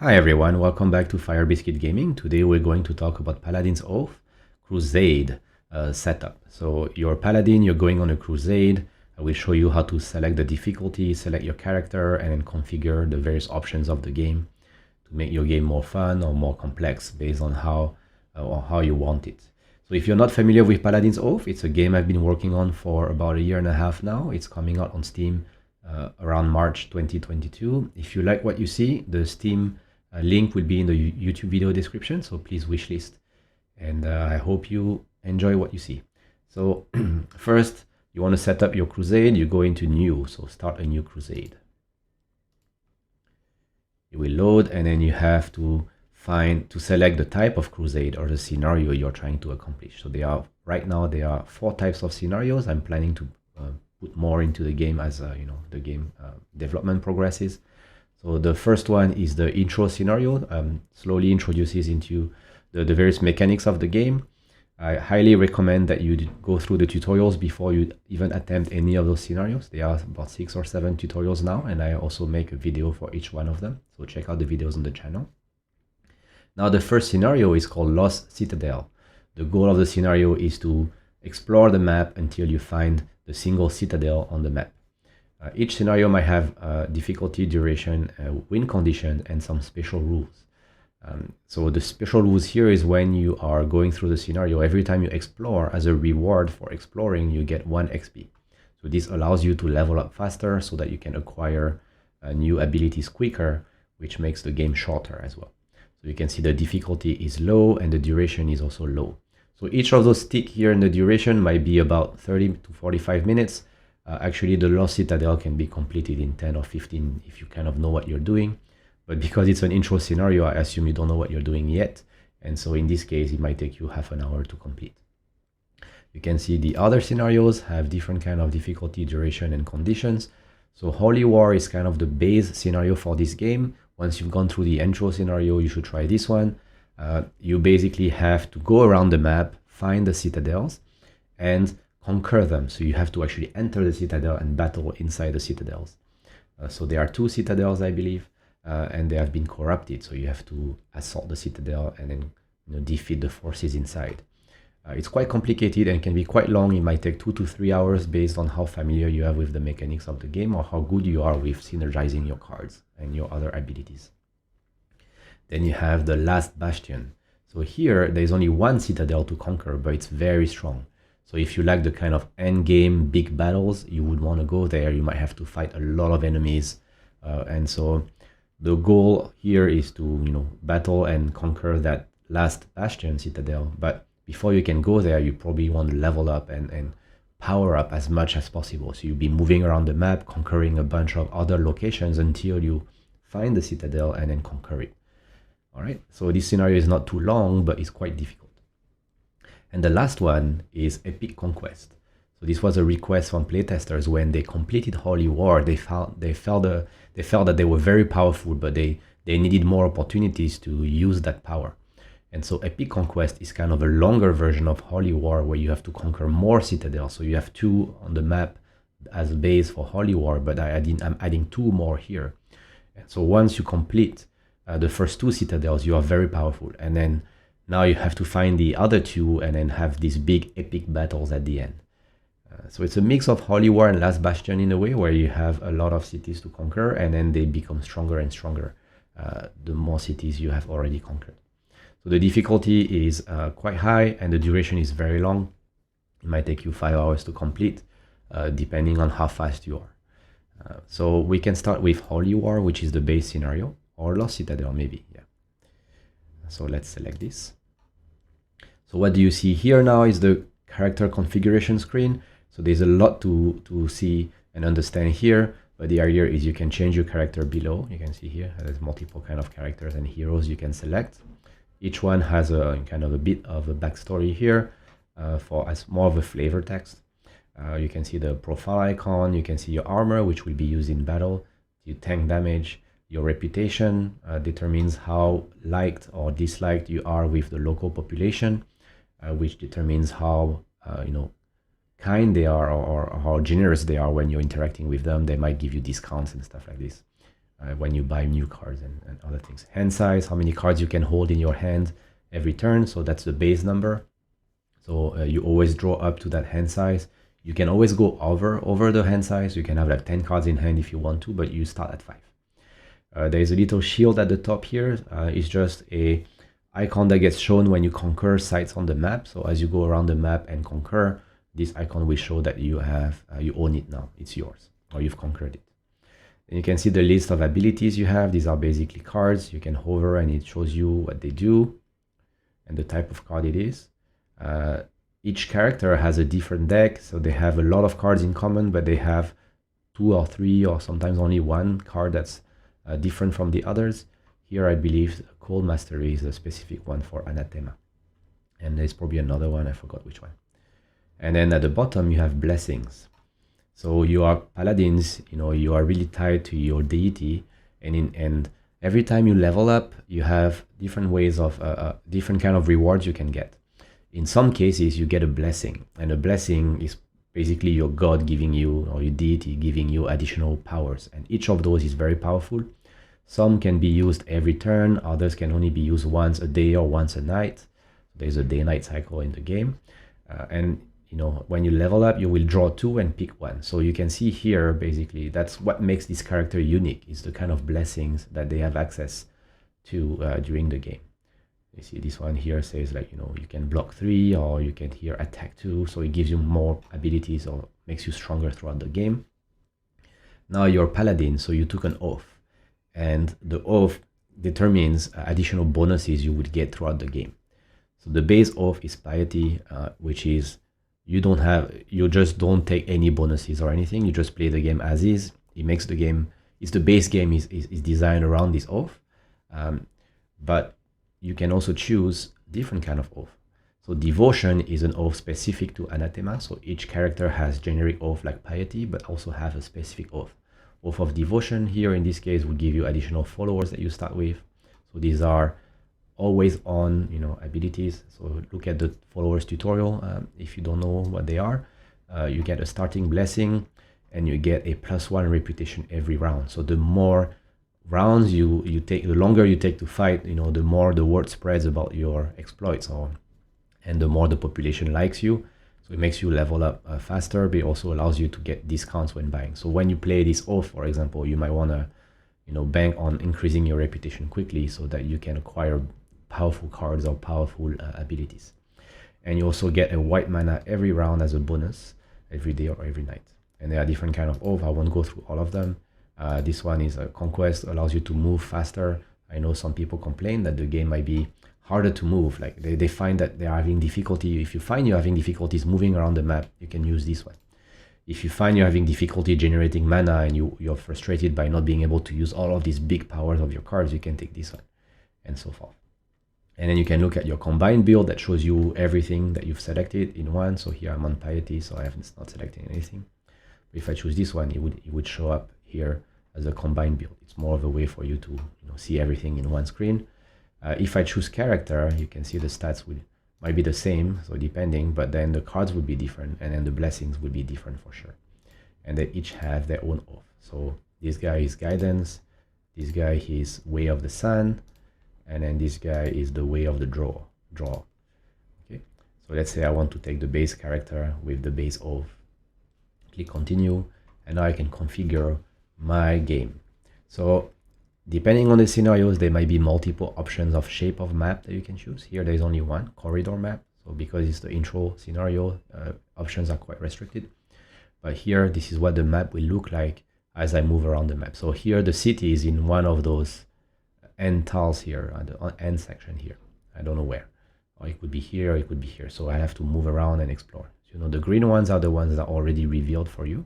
Hi everyone, welcome back to Fire Biscuit Gaming. Today we're going to talk about Paladin's Oath Crusade setup. So you're Paladin, you're going on a crusade. I will show you how to select the difficulty, select your character, and then configure the various options of the game to make your game more fun or more complex based on how you want it. So if you're not familiar with Paladin's Oath, it's a game I've been working on for about a year and a half now. It's coming out on Steam around March 2022. If you like what you see, the Steam link will be in the YouTube video description, so please wishlist. And I hope you enjoy what you see. So first, you want to set up your crusade. You go into new, so start a new crusade. It will load, and then you have to select the type of crusade or the scenario you're trying to accomplish. So right now there are 4 types of scenarios. I'm planning to put more into the game as the game development progresses. So the first one is the intro scenario, slowly introduces into the various mechanics of the game. I highly recommend that you go through the tutorials before you even attempt any of those scenarios. There are about 6 or 7 tutorials now, and I also make a video for each one of them. So check out the videos on the channel. Now the first scenario is called Lost Citadel. The goal of the scenario is to explore the map until you find the single citadel on the map. Each scenario might have difficulty, duration, win condition, and some special rules. So the special rules here is when you are going through the scenario, every time you explore, as a reward for exploring, you get 1 XP. So this allows you to level up faster so that you can acquire new abilities quicker, which makes the game shorter as well. So you can see the difficulty is low and the duration is also low. So each of those tick here in the duration might be about 30 to 45 minutes. Actually, the Lost Citadel can be completed in 10 or 15 if you kind of know what you're doing. But because it's an intro scenario, I assume you don't know what you're doing yet. And so in this case, it might take you half an hour to complete. You can see the other scenarios have different kind of difficulty, duration, and conditions. So Holy War is kind of the base scenario for this game. Once you've gone through the intro scenario, you should try this one. You basically have to go around the map, find the citadels, and conquer them. So you have to actually enter the citadel and battle inside the citadels. So there are 2 citadels, I believe, and they have been corrupted. So you have to assault the citadel and then defeat the forces inside. It's quite complicated and can be quite long. It might take 2 to 3 hours based on how familiar you are with the mechanics of the game or how good you are with synergizing your cards and your other abilities. Then you have the Last Bastion. So here there's only 1 citadel to conquer, but it's very strong. So if you like the kind of end game big battles, you would want to go there. You might have to fight a lot of enemies, and so the goal here is to battle and conquer that Last Bastion citadel. But before you can go there, you probably want to level up and power up as much as possible. So you'll be moving around the map, conquering a bunch of other locations until you find the citadel and then conquer it. All right. So this scenario is not too long, but it's quite difficult. And the last one is Epic Conquest. So this was a request from playtesters when they completed Holy War. They felt that they were very powerful, but they needed more opportunities to use that power. And so Epic Conquest is kind of a longer version of Holy War where you have to conquer more citadels. So you have 2 on the map as a base for Holy War, but I'm adding 2 more here. And so once you complete the first 2 citadels, you are very powerful. And then now you have to find the other 2 and then have these big epic battles at the end. So it's a mix of Holy War and Last Bastion in a way, where you have a lot of cities to conquer and then they become stronger and stronger the more cities you have already conquered. So the difficulty is quite high and the duration is very long. It might take you 5 hours to complete, depending on how fast you are. So we can start with Holy War, which is the base scenario, or Lost Citadel maybe. Yeah. So let's select this. So what do you see here now is the character configuration screen. So there's a lot to see and understand here, but the idea is you can change your character below. You can see here there's multiple kind of characters and heroes you can select. Each one has a kind of a bit of a backstory here as more of a flavor text. You can see the profile icon. You can see your armor, which will be used in battle, your tank damage. Your reputation determines how liked or disliked you are with the local population, which determines how kind they are or how generous they are when you're interacting with them. They might give you discounts and stuff like this. when you buy new cards and other things. Hand size, how many cards you can hold in your hand every turn. So that's the base number. So you always draw up to that hand size. You can always go over the hand size. You can have like 10 cards in hand if you want to, but you start at 5. There is a little shield at the top here. It's just a icon that gets shown when you conquer sites on the map. So as you go around the map and conquer, this icon will show that you own it now. It's yours, or you've conquered it. And you can see the list of abilities you have. These are basically cards. You can hover and it shows you what they do and the type of card it is. Each character has a different deck, so they have a lot of cards in common, but they have 2 or 3 or sometimes only 1 card that's different from the others. Here I believe Cold Mastery is a specific one for Anathema. And there's probably another one, I forgot which one. And then at the bottom you have blessings. So you are paladins, you are really tied to your deity, and every time you level up, you have different ways of different kind of rewards you can get. In some cases, you get a blessing, and a blessing is basically your god giving you, or your deity giving you additional powers, and each of those is very powerful. Some can be used every turn, others can only be used once a day or once a night. There's a day-night cycle in the game, and when you level up, you will draw 2 and pick 1. So you can see here, basically, that's what makes this character unique, is the kind of blessings that they have access to during the game. You see this one here says like, you can block 3, or you can here attack 2. So it gives you more abilities or makes you stronger throughout the game. Now you're Paladin, so you took an oath. And the oath determines additional bonuses you would get throughout the game. So the base oath is piety, which is you just don't take any bonuses or anything. You just play the game as is. It makes the game, the base game is designed around this oath. But you can also choose different kind of oath. So devotion is an oath specific to Anathema. So each character has generic oath like piety, but also have a specific oath. Oath of devotion here in this case will give you additional followers that you start with. So these are always on, abilities. So look at the followers tutorial. If you don't know what they are, you get a starting blessing and you get a +1 reputation every round. So the more rounds you take, the longer you take to fight, the more the word spreads about your exploits, and the more the population likes you. So it makes you level up faster, but it also allows you to get discounts when buying. So when you play this oath, for example, you might want to bank on increasing your reputation quickly so that you can acquire powerful cards or powerful abilities. And you also get a white mana every round as a bonus, every day or every night. And there are different kind of oath. I won't go through all of them. This one is a conquest, allows you to move faster. I know some people complain that the game might be harder to move. Like they find that they are having difficulty. If you find you're having difficulties moving around the map, you can use this one. If you find you're having difficulty generating mana and you're frustrated by not being able to use all of these big powers of your cards, you can take this one, and so forth. And then you can look at your combined build that shows you everything that you've selected in one. So here I'm on piety, so I haven't not selecting anything. But if I choose this one, it would show up here as a combined build. It's more of a way for you to see everything in one screen. If I choose character, you can see the stats might be the same, so depending, but then the cards would be different, and then the blessings would be different for sure. And they each have their own oath. So this guy is guidance, this guy is way of the sun, and then this guy is the way of the draw. Okay, so let's say I want to take the base character with the base oath. Click continue, and now I can configure my game. So depending on the scenarios, there might be multiple options of shape of map that you can choose. Here there's only one, corridor map. So because it's the intro scenario, options are quite restricted. But here, this is what the map will look like as I move around the map. So here the city is in one of those end tiles here, the end section here. I don't know where. Or it could be here, or it could be here. So I have to move around and explore. So, the green ones are the ones that are already revealed for you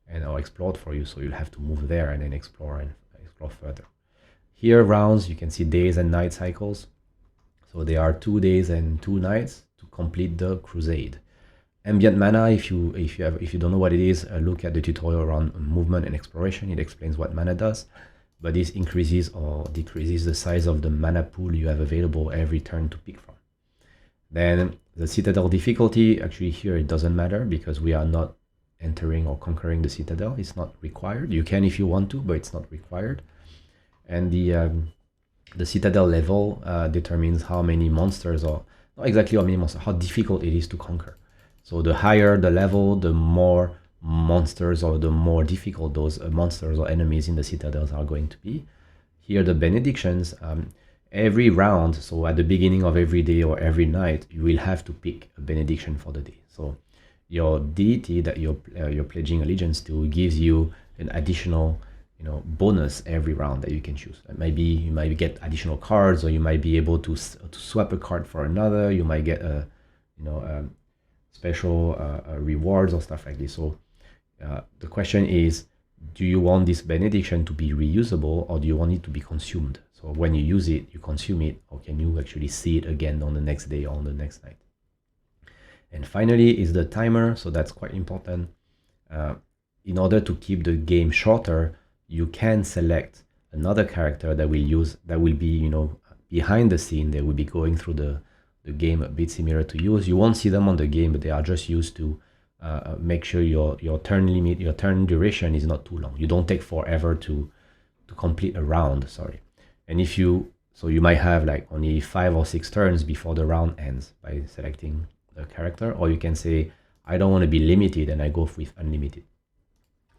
and are explored for you. So you'll have to move there and then explore further. Here rounds, you can see days and night cycles. So there are 2 days and 2 nights to complete the crusade. Ambient mana, if you don't know what it is, look at the tutorial around movement and exploration. It explains what mana does, but this increases or decreases the size of the mana pool you have available every turn to pick from. Then the citadel difficulty, actually here it doesn't matter because we are not entering or conquering the citadel. It's not required. You can if you want to, but it's not required. And the citadel level determines how many monsters, or not exactly how many monsters, how difficult it is to conquer. So the higher the level, the more monsters or the more difficult those monsters or enemies in the citadels are going to be. Here the benedictions, every round, so at the beginning of every day or every night, you will have to pick a benediction for the day. So your deity that you're pledging allegiance to gives you an additional bonus every round that you can choose. Maybe you might get additional cards, or you might be able to swap a card for another. You might get a special rewards or stuff like this. So the question is, do you want this benediction to be reusable, or do you want it to be consumed? So when you use it, you consume it, or can you actually see it again on the next day or on the next night? And finally is the timer. So that's quite important. In order to keep the game shorter, you can select another character that will be behind the scene. They will be going through the game a bit similar to yours. You won't see them on the game, but they are just used to make sure your turn limit, your turn duration is not too long. You don't take forever to complete a round, sorry. And so you might have like only 5 or 6 turns before the round ends by selecting the character, or you can say, I don't want to be limited, and I go with unlimited.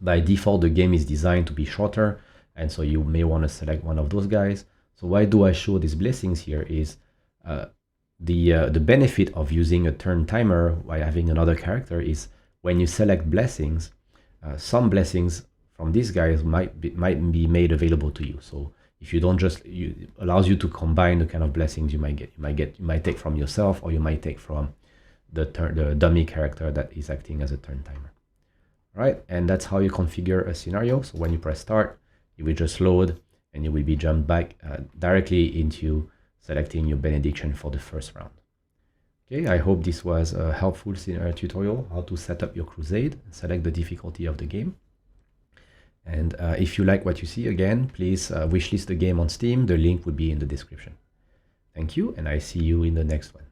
By default, the game is designed to be shorter, and so you may want to select one of those guys. So why do I show these blessings here is the benefit of using a turn timer by having another character is when you select blessings, some blessings from these guys might be made available to you. So if you don't it allows you to combine the kind of blessings you might get. You might take from yourself, or you might take from the dummy character that is acting as a turn timer. Right, and that's how you configure a scenario. So when you press start, you will just load, and you will be jumped back directly into selecting your benediction for the first round. Okay, I hope this was a helpful tutorial how to set up your crusade and select the difficulty of the game. And if you like what you see, again, please wishlist the game on Steam. The link would be in the description. Thank you, and I see you in the next one.